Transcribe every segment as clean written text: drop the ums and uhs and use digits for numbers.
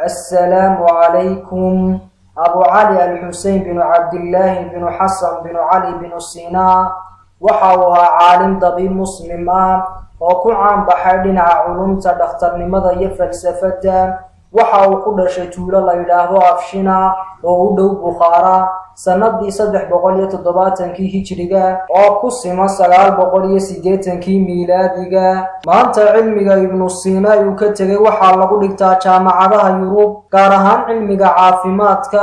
السلام عليكم. أبو علي الحسين بن عبد الله بن حسن بن علي بن سينا وحاوها عالم طبيب مسلم وكعان بحادنا علوم تدختر لماذا يفلسفة وحاو كل شيطول الله إله أفشنا وودو بخارا سندي صدح بقولية الضباطن كي هجرقا وقسم سلال بقولية سيديتن كي ميلادقا ما أنت علمك ابن السينا يكتغي وحال لقولك تاچا معها يوروب قارهان علمك عافماتك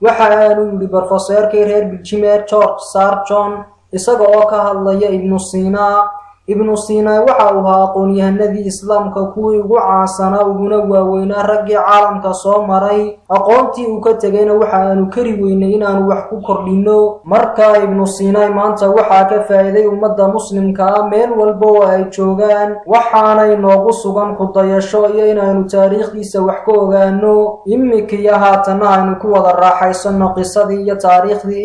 وحالانو لبرفصير كيرير بالجمير تورك سارجون isaga oo ka hadlaya ibnu Sina waxa uu ahaa aqoonyahanadii islaamka kuwii ugu caansanaa uguna waaweynaa raggii caalamka soo maray aqoontii uu ka tagayna waxa aanu kari weynay inaanu wax ku kordhino marka ibnu Sina maanta waxa ka faa'iiday ummadda muslimka meel walba oo ay joogaan waxaana inoogu sugan ku dayasho iyo inaanu taariikhdiisa wax ka ogaano imika haatana aynu ku wada raaxaysano qisadii iyo taariikhdii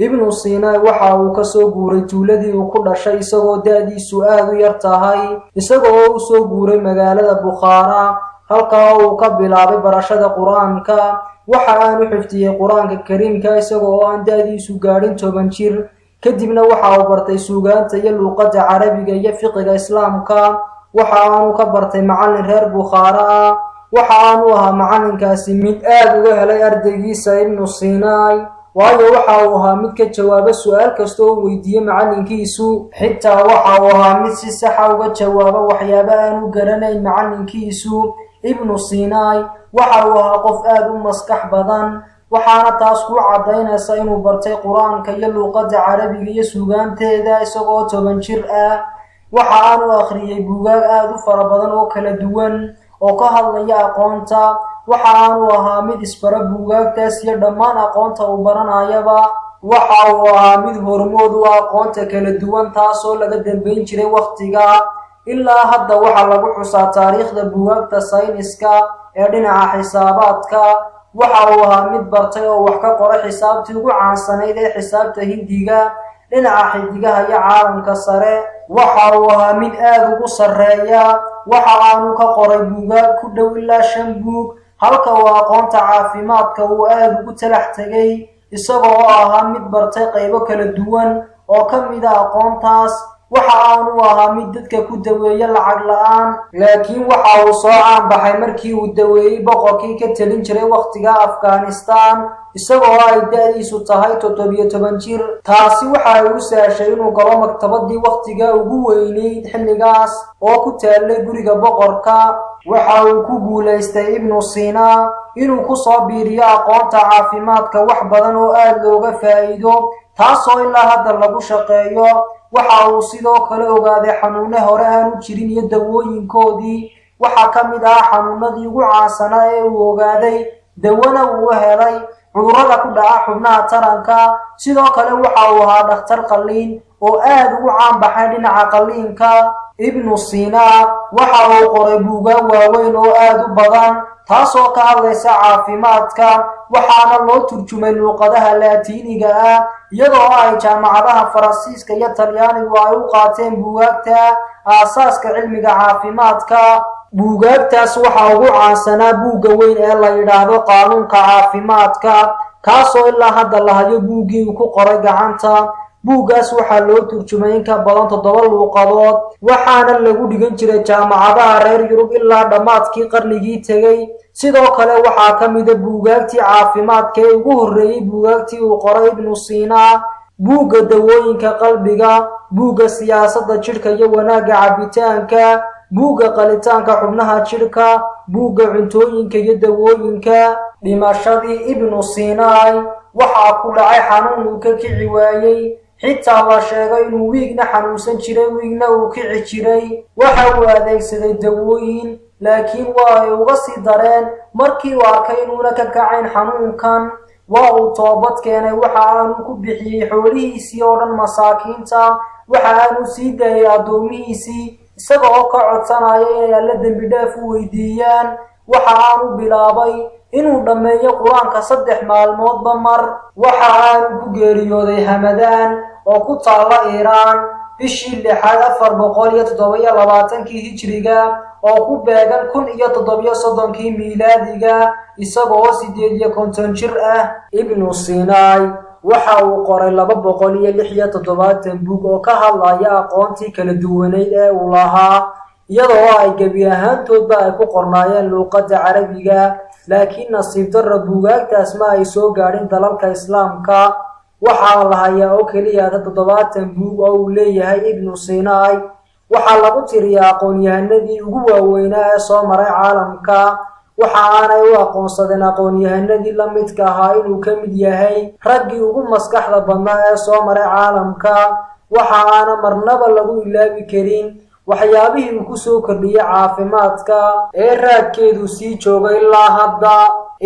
ibnu Sina waxa uu ka soo guuray tuuladii uu ku dhashay isagoo daadiisu aad u yar tahay isagoo u soo guuray magaalada Bukhara halka uu ka bilaabay barashada quraanka waxa aanu xifdiyay quraanka kariimka isagoo aan daadiisu gaarin 10 jir kadibna waxa uu bartay suugaanta iyo luqadda carabiga iyo fiqiga islaamka waxa aanu ka bartay macallin reer Bukhara waxa aanu ahaa macallinkaasi mid aad uga helay ardaygiisa ibnu Sina waayo waxa uu ahaa mid ka jawaaba su'aal kasta oo weydiiyay macallinkiisu xitaa waxa uu ahaa mid si sax ah uga jawaaba waxyaabaha aanu garanayn macallinkiisu ibnu Sina waxa uu ahaa qof aad u maskax badan waxaana taas ku cadaynaysa inuu bartay quraanka iyo luqadda carabiga iyo suugaanteeda isagoo 10 jir ah waxa aanu akhriyay buugaag aad u fara badan oo kala duwan oo ka hadlaya aqoonta waxa aanu ahaa mid isbara buugaagtaas iyo dhammaan aqoonta uu baranayaba waxa uu ahaa mid hormood u aqoonta kala duwan taasoo laga dambeyn jiray waqtiga ilaa hadda waxa lagu xusaa taariikhda buugaagta sayniska ee dhinaca xisaabaadka waxa uu ahaa mid bartay oo wax ka qoray xisaabtii ugu caansanayd ee xisaabta Hindiga dhinaca xidigaha iyo caalamka sare waxa uu ahaa mid aad ugu sareeya waxa aanu ka qoray buugaag ku dhow ilaa 5 buug halka uu aqoonta caafimaadka uu aad ugu talax tagay isagoo ahaa mid bartay qaybo kala duwan oo ka mid ah aqoontaas waxa aanu ahaa mid dadka ku daweeyo lacag la'aan laakiin waxa uu soo caan baxay markii uu daweeyay boqorkii ka talin jiray waqtiga Afghanistan isagoo ay daadiisu tahay 17 jir taasi waxa ay u saashay inuu galo maktabadii waqtiga ugu weynayd xilligaas oo ku taalay guriga boqorka waxa uu ku guuleystay ibnu Sina inuu ku soo biiriyo aqoonta caafimaadka wax badan oo aad looga faa'iido taasoo ilaa hadda lagu shaqeeyo waxa uu sidoo kale ogaaday xanuuno hore aanu jirin iyo dawooyinkoodii waxa ka mid ah xanuunadii ugu caansanaa ee uu ogaaday dawana uu helay cudurrada ku dhaca xubnaha taranka sidoo kale waxa uu ahaa dhakhtar qalliin oo aad ugu caan baxay dhinaca qalliinka ibnu Sina waxa uu qoray buugaag waaweyn oo aad u badan taasoo ka hadlaysa caafimaadka waxaana loo turjumay luqadaha Laatiiniga ah iyadoo ay jaamacadaha Faransiiska iyo Talyaanigu ay u qaateen buugaagta aasaaska cilmiga caafimaadka buugaagtaas waxa ugu caansanaa buugga weyn ee la yiraahdo qaanuunka caafimaadka kaasoo ilaa hadda la hayo buuggii uu ku qoray gacanta buugaas waxa loo turjumay in ka badan 7 luqadood waxaana lagu dhigan jiray jaamacadaha reer Yurub ilaa dhamaadkii qarnigii tagay sidoo kale waxa ka mid ah buugaagtii caafimaadka ee ugu horeeyay buugaagtii uu qoray ibnu Sina buugga dawooyinka qalbiga buugga siyaasadda jirka iyo wanaaga cabitaanka buugga qalitaanka xubnaha jirka buugga cuntooyinka iyo dawooyinka dhimashadii ibnu Sina waxa ku dhacay xanuun uu ka kici waayay xitaa la sheegay inuu wiigna xanuunsan jiray wiigna uu kici jiray waxa uu adeegsaday dawooyin laakiin waa ay uga sii dareen markii uu arkay inuuna ka kacayn xanuunkan waa uu toobad keenay waxa aanu ku bixiyay xoolihiisii oo dhan masaakiinta waxa aanu sii daayay addoomihiisii isagoo ka codsanaya inay Alle dambi dhaaf u weydiiyaan waxa aanu bilaabay inuu dhameeyo quraanka 3 maalmoodba mar waxa aanu ku geeriyooday Hamadaan oo ku taala Iiraan bishii 6 hijriga oo ku beegan 1730 miilaadiga isagoo 58 jir ah. Ibnu Sinai waxa uu qoray 276 buug oo ka hadlaya aqoontii kala duwaneed ee uu lahaa, iyadoo ay gebi ahaantoodba ay ku qornaayeen luqadda Carabiga, laakiin nasiib darro buugaagtaas ma ay soo gaadhin dalalka Islaamka. waxaa la hayaa oo keliya 70 buug oo uu leeyahay Ibnu Sinai. waxaa lagu tiriyaa aqoonyahanadii ugu waaweynaa ee soo maray caalamka, waxa aanay u aqoonsadeen aqoonyahanadii la midka ahaa inuu ka mid yahay raggii ugu maskaxda badnaa ee soo maray caalamka. waxa aana marnaba lagu ilaabi karin waxyaabihii uu ku soo kordhiyay caafimaadka ee raadkeedu sii joogay ilaa hadda.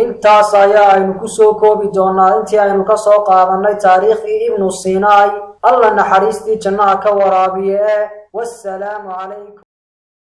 intaas ayaa aynu ku soo koobi doonaa intii aynu ka soo qaadanay taariikhdii Ibnu Sinai. alla naxariistii jannaha ka waraabiye. wassalaamu calaykum.